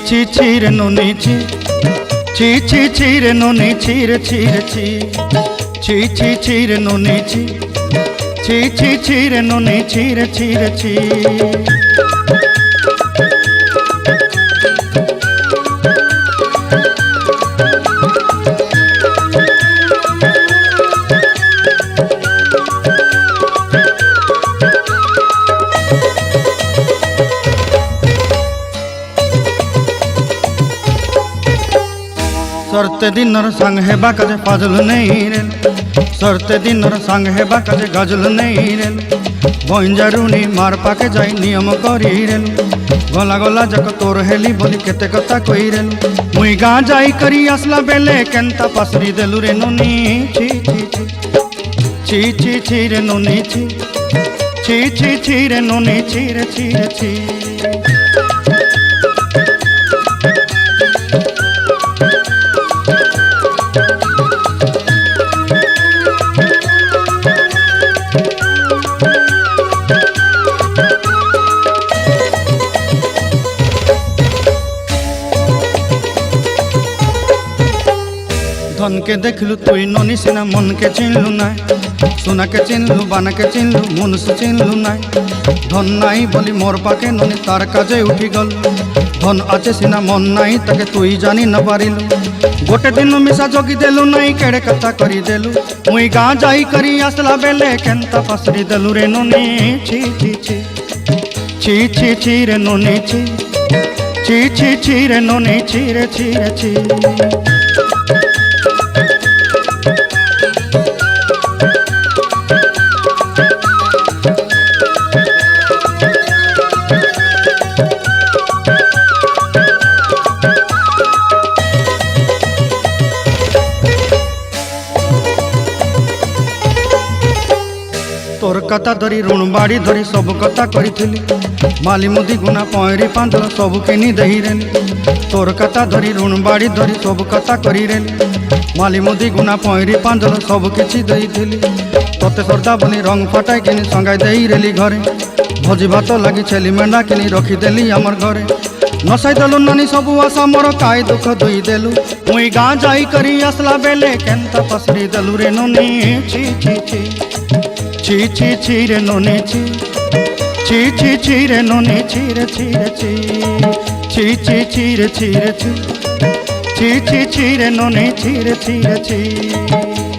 ছি ছি রে নুনি ছি ছি ছি ছি রে নুনি ছি রে ছি রে ছি ছি ছি ছি রে নুনি ছি ছি ছি ছি রে নুনি ছি রে ছি রে ছি। सरते दिनर संग हेबा काजे फाजल नहीं रेल सरते दिनर संग हेबा काजे गजल नहीं रेल बंजारुनी मार पाके जाई नियम करी रेल गला गला जक तोर हेली बोली केते कथा कई रेल मुई गाँ जाई करी आसला बेले केंता पासरी देलु रे नुनी छी छी छी छी छी छी रे नुनी छी छी छी छी रे नुनी छी रे छी रे छी। धन के देखलु तुई ननी सिना मन के चिन्हलु नाय सोना के चिन्हलु बाना के चिन्हलु मनुष्य चिन्हलु नाय धन नाई बोली मोर पाके ननी तार काजे उठी गल धन आचे सिना मन नाई ताके तुई जानी न पारिलु गोटे दिन मिसा जोगी देलु नाई केड़े कथा करी देलु मुई गाँ जाई करी आसला बेले केंता पासरी देलु रे ननी छी छी छी छी छी छी रे ननी छी छी छी छी रे ननी छी रे छी रे छी। तोर कथा धरी ऋण बाड़ी धरी सब कथा करी माली मुदी गुना पहरी पांदल सब किनी दही रेली तोर कथा धरी ऋण बाड़ी धरी सब कथा करी रेली माली मुदी गुना पहरी पांदल सब किछि दही तोते सरदा बोली रंग फटाई किनी संगाई दही रेली घरे भोजी भात लगी छेली मेंढा किनी रखीदेली आमर घरे नसाई देलु नानी सबू आशा मोर काय दुख दुई देलु मुई गाँ जाई करी आसला बेले केंता पसरी देलु रे ननी छी छी छी छी छी छी रे ननी छी छी छी छी रे ननी छी रे छी रे छी छी छी छी रे छी रे छी छी छी छी रे ननी छी रे छी रे छी।